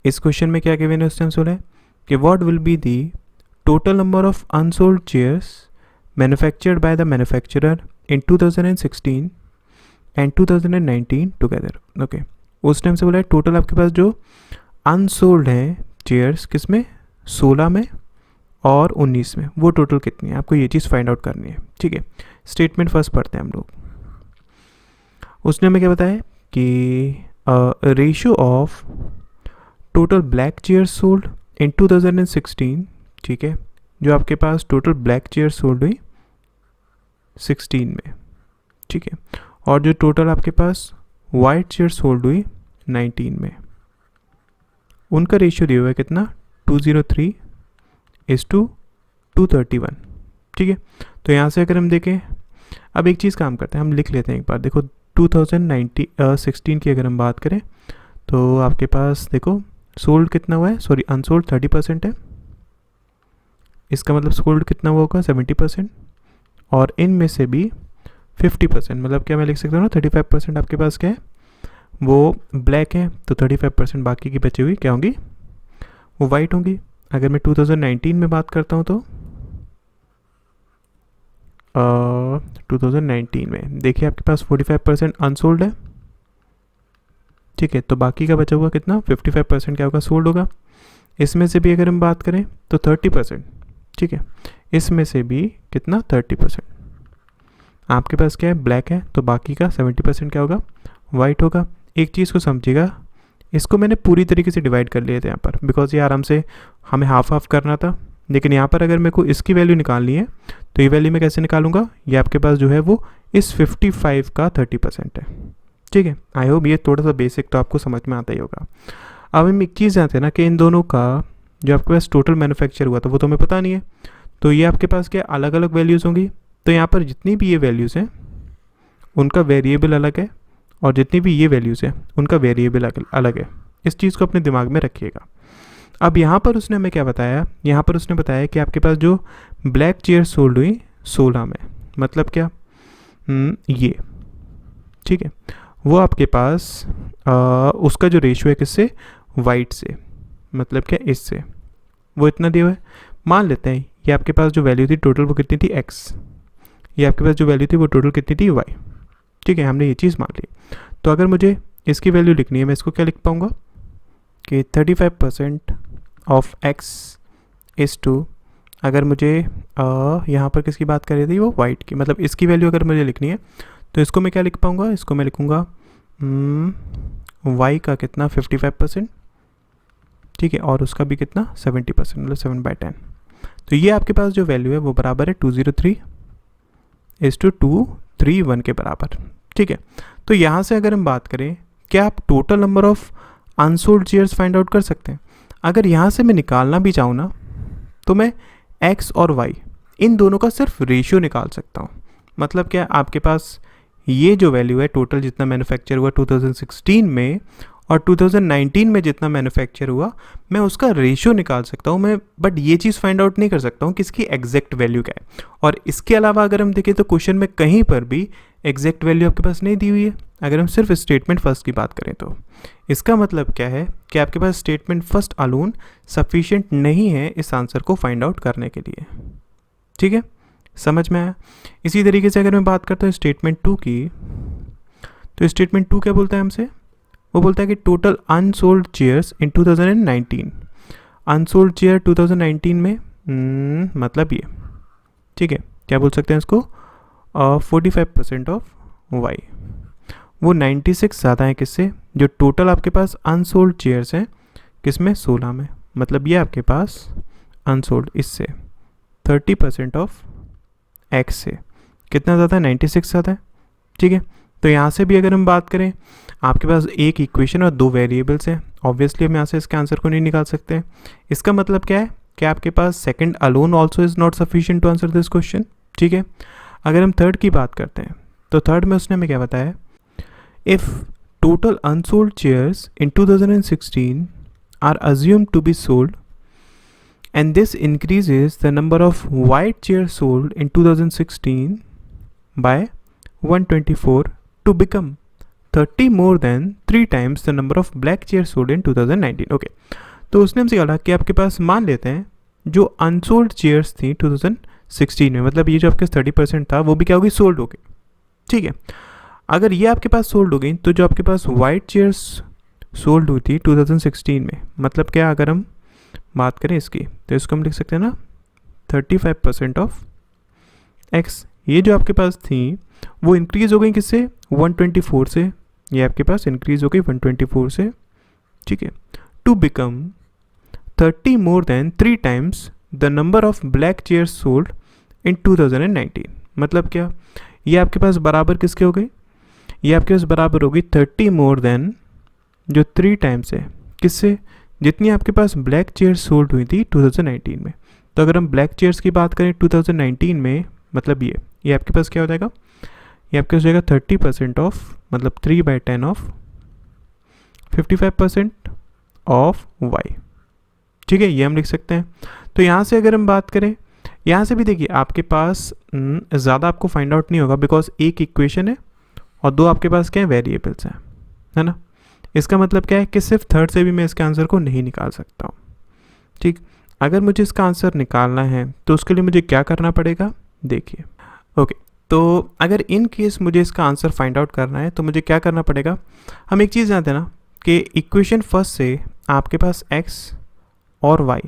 इस क्वेश्चन में क्या गिवन है उस टाइम बोला है कि what will be the total number of unsold chairs manufactured by the manufacturer in 2016 and 2019 together. Okay, उस टाइम से बोला है टोटल आपके पास जो अनसोल्ड हैं चेयर्स किस में, 16 में और 19 में, वो टोटल कितनी है, आपको ये चीज़ फाइंड आउट करनी है। ठीक है, स्टेटमेंट फर्स्ट पढ़ते हैं हम लोग। उसने हमें क्या बताया कि ratio of total black chairs sold इन 2016, ठीक है, जो आपके पास टोटल ब्लैक चेयर्स सोल्ड हुई 16 में, ठीक है, और जो टोटल आपके पास वाइट चेयर्स सोल्ड हुई 19 में, उनका रेशियो दिया हुआ है कितना, 203:231। ठीक है, तो यहाँ से अगर हम देखें, अब एक चीज़ काम करते हैं, हम लिख लेते हैं एक बार। देखो 2016 की अगर हम बात करें तो आपके पास देखो सोल्ड कितना हुआ है, सॉरी अनसोल्ड 30% है, इसका मतलब सोल्ड कितना हुआ होगा 70%, और इनमें से भी 50%, मतलब क्या मैं लिख सकता हूँ ना 35% आपके पास क्या है, वो ब्लैक है, तो 35% बाकी की बची हुई क्या होंगी, वो वाइट होंगी। अगर मैं 2019 में बात करता हूँ तो 2019 में देखिए आपके पास 45% अनसोल्ड है, ठीक है, तो बाकी का बचा हुआ कितना 55% क्या होगा, सोल्ड होगा। इसमें से भी अगर हम बात करें तो 30%, ठीक है, इसमें से भी कितना 30% आपके पास क्या है, ब्लैक है, तो बाकी का 70% क्या होगा, वाइट होगा। एक चीज़ को समझिएगा, इसको मैंने पूरी तरीके से डिवाइड कर लिए थे यहाँ पर, बिकॉज ये आराम से हमें हाफ हाफ करना था, लेकिन यहाँ पर अगर मेरे को इसकी वैल्यू निकालनी है तो ये वैल्यू मैं कैसे निकालूंगा, ये आपके पास जो है वो इस 55 का 30% है। ठीक है, आई होप ये थोड़ा सा बेसिक तो आपको समझ में आता ही होगा। अब हम एक चीज़ जानते हैं ना कि इन दोनों का जो आपके पास टोटल मैन्युफैक्चर हुआ था वो तो हमें पता नहीं है, तो ये आपके पास क्या अलग अलग वैल्यूज़ होंगी, तो यहाँ पर जितनी भी ये वैल्यूज़ हैं उनका वेरिएबल अलग है, और जितनी भी ये वैल्यूज़ हैं उनका वेरिएबल अलग है। इस चीज़ को अपने दिमाग में रखिएगा। अब यहाँ पर उसने हमें क्या बताया, यहाँ पर उसने बताया कि आपके पास जो ब्लैक चेयर सोल्ड हुई 16 में, मतलब क्या, ये, ठीक है, वो आपके पास उसका जो रेशियो है किससे, वाइट से, मतलब क्या इससे, वो इतना दिया हुआ है। मान लेते हैं ये आपके पास जो वैल्यू थी टोटल वो कितनी थी x, ये आपके पास जो वैल्यू थी वो टोटल कितनी थी y। ठीक है, हमने ये चीज़ मान ली। तो अगर मुझे इसकी वैल्यू लिखनी है, मैं इसको क्या लिख पाऊँगा कि 35% ऑफ x इज़ टू, अगर मुझे यहाँ पर किसकी बात कर रही थी, वो वाइट की, मतलब इसकी वैल्यू अगर मुझे लिखनी है तो इसको मैं क्या लिख पाऊँगा, इसको मैं लिखूँगा y का कितना 55%, ठीक है, और उसका भी कितना 70%, मतलब 7/10। तो ये आपके पास जो वैल्यू है वो बराबर है 203:231 के बराबर। ठीक है, तो यहाँ से अगर हम बात करें, क्या आप total number of unsold chairs find out कर सकते हैं। अगर यहाँ से मैं निकालना भी चाहूँ ना तो मैं x और y इन दोनों का सिर्फ रेशियो निकाल सकता हूँ। मतलब क्या, आपके पास ये जो वैल्यू है टोटल जितना मैन्युफैक्चर हुआ 2016 में और 2019 में जितना मैन्युफैक्चर हुआ, मैं उसका रेशियो निकाल सकता हूँ मैं, बट ये चीज़ फाइंड आउट नहीं कर सकता हूँ कि इसकी एग्जैक्ट वैल्यू क्या है। और इसके अलावा अगर हम देखें तो क्वेश्चन में कहीं पर भी एग्जैक्ट वैल्यू आपके पास नहीं दी हुई है। अगर हम सिर्फ स्टेटमेंट फर्स्ट की बात करें तो इसका मतलब क्या है कि आपके पास स्टेटमेंट फर्स्ट अलोन सफिशिएंट नहीं है इस आंसर को फाइंड आउट करने के लिए। ठीक है, समझ में आया। इसी तरीके से अगर मैं बात करता हूँ स्टेटमेंट 2 की, तो स्टेटमेंट 2 क्या बोलता है हमसे, वो बोलता है कि टोटल अनसोल्ड चेयर्स इन 2019, अनसोल्ड चेयर 2019 में मतलब ये, ठीक है, क्या बोल सकते हैं इसको 45% ऑफ y, वो 96 ज़्यादा है किससे, जो टोटल आपके पास अनसोल्ड चेयर्स हैं किसमें 16 में, मतलब ये आपके पास अनसोल्ड इससे 30% ऑफ x से कितना ज़्यादा है, 96 ज़्यादा है। ठीक है, तो यहाँ से भी अगर हम बात करें, आपके पास एक इक्वेशन और दो वेरिएबल्स हैं, ऑब्वियसली हम यहाँ से इसके आंसर को नहीं निकाल सकते। इसका मतलब क्या है कि आपके पास second alone also is not sufficient to answer this question. ठीक है, अगर हम थर्ड की बात करते हैं तो थर्ड में उसने हमें क्या बताया, if total unsold chairs in 2016 are assumed to be sold and this increases the number of white chairs sold in 2016 by 124 to become 30 more than 3 times the number of black chairs sold in 2019. Okay, तो उसने हमसे कहा कि आपके पास मान लेते हैं जो अनसोल्ड चेयर्स थी 2016 में, मतलब ये जो आपके 30% था वो भी क्या होगी, सोल्ड हो गई। ठीक है, अगर ये आपके पास सोल्ड हो गई तो जो आपके पास वाइट चेयर्स सोल्ड हुई थी 2016 में, मतलब क्या, अगर हम बात करें इसकी तो इसको हम लिख सकते हैं ना 35% ऑफ एक्स। ये जो आपके पास थी वो इंक्रीज़ हो गई किससे, 124 से, ये आपके पास इंक्रीज़ हो गई 124 से। ठीक है, to become 30 more than 3 times the number of black chairs sold in 2019। मतलब क्या, ये आपके पास बराबर किसके हो गई, ये आपके पास बराबर होगी 30 मोर देन जो 3 टाइम्स है किससे, जितनी आपके पास ब्लैक चेयर्स सोल्ड हुई थी 2019 में। तो अगर हम ब्लैक चेयर्स की बात करें 2019 में, मतलब ये आपके पास क्या हो जाएगा, ये आपके पास हो जाएगा 30% ऑफ, मतलब 3/10 ऑफ 55% ऑफ वाई। ठीक है, ये हम लिख सकते हैं। तो यहाँ से अगर हम बात करें, यहाँ से भी देखिए आपके पास ज़्यादा आपको फाइंड आउट नहीं होगा, बिकॉज एक इक्वेशन है और 2 आपके पास क्या है, वेरिएबल्स हैं, है ना। इसका मतलब क्या है कि सिर्फ थर्ड से भी मैं इसके आंसर को नहीं निकाल सकता हूँ। ठीक, अगर मुझे इसका आंसर निकालना है तो उसके लिए मुझे क्या करना पड़ेगा, देखिए। ओके, तो अगर इन केस मुझे इसका आंसर फाइंड आउट करना है तो मुझे क्या करना पड़ेगा, हम एक चीज़ जानते हैं ना कि इक्वेशन फर्स्ट से आपके पास x और y,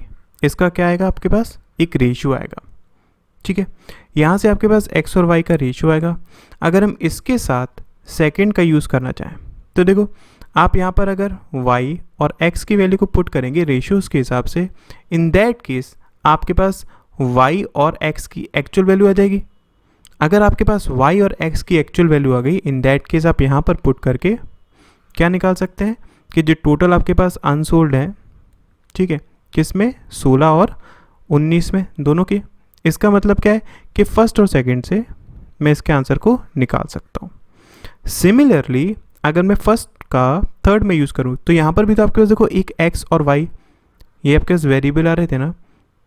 इसका क्या आएगा, आपके पास एक रेशियो आएगा। ठीक है, यहाँ से आपके पास x और y का रेशियो आएगा। अगर हम इसके साथ सेकेंड का यूज़ करना चाहें तो देखो आप यहाँ पर अगर y और x की वैल्यू को पुट करेंगे रेशियोज़ के हिसाब से, इन दैट केस आपके पास y और x की एक्चुअल वैल्यू आ जाएगी। अगर आपके पास y और x की एक्चुअल वैल्यू आ गई, इन दैट केस आप यहाँ पर पुट करके क्या निकाल सकते हैं कि जो टोटल आपके पास अनसोल्ड है, ठीक है, किस में, 16 और 19 में, दोनों की। इसका मतलब क्या है कि फर्स्ट और सेकंड से मैं इसके आंसर को निकाल सकता हूँ। सिमिलरली अगर मैं फर्स्ट का थर्ड में यूज़ करूँ तो यहाँ पर भी तो आपके पास देखो एक x और y, ये आपके पास वेरिएबल आ रहे थे ना,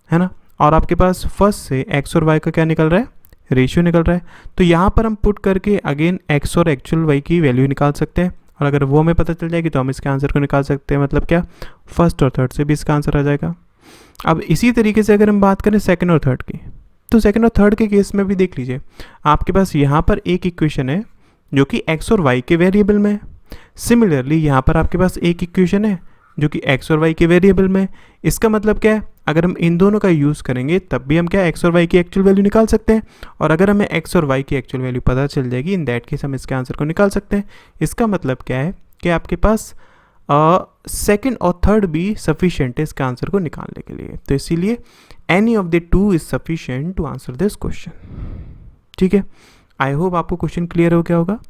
है ना, और आपके पास फर्स्ट से x और y का क्या निकल रहा है, रेशियो निकल रहा है। तो यहाँ पर हम पुट करके अगेन x और एक्चुअल y की वैल्यू निकाल सकते हैं, और अगर वो हमें पता चल जाएगी तो हम इसके आंसर को निकाल सकते हैं। मतलब क्या, फर्स्ट और थर्ड से भी इसका आंसर आ जाएगा। अब इसी तरीके से अगर हम बात करें सेकंड और थर्ड की, तो सेकंड और थर्ड के केस में भी देख लीजिए आपके पास यहाँ पर एक इक्वेशन है जो कि x और y के वेरिएबल में है। सिमिलरली यहाँ पर आपके पास एक इक्वेशन है जो कि x और y के वेरिएबल में। इसका मतलब क्या है, अगर हम इन दोनों का यूज़ करेंगे तब भी हम क्या x और y की एक्चुअल वैल्यू निकाल सकते हैं, और अगर हमें x और y की एक्चुअल वैल्यू पता चल जाएगी, इन दैट केस हम इसके आंसर को निकाल सकते हैं। इसका मतलब क्या है कि आपके पास सेकंड और थर्ड भी सफिशिएंट है इसके आंसर को निकालने के लिए। तो इसीलिए any of the two is sufficient to answer this question. ठीक है, आई होप आपको क्वेश्चन क्लियर हो गया होगा।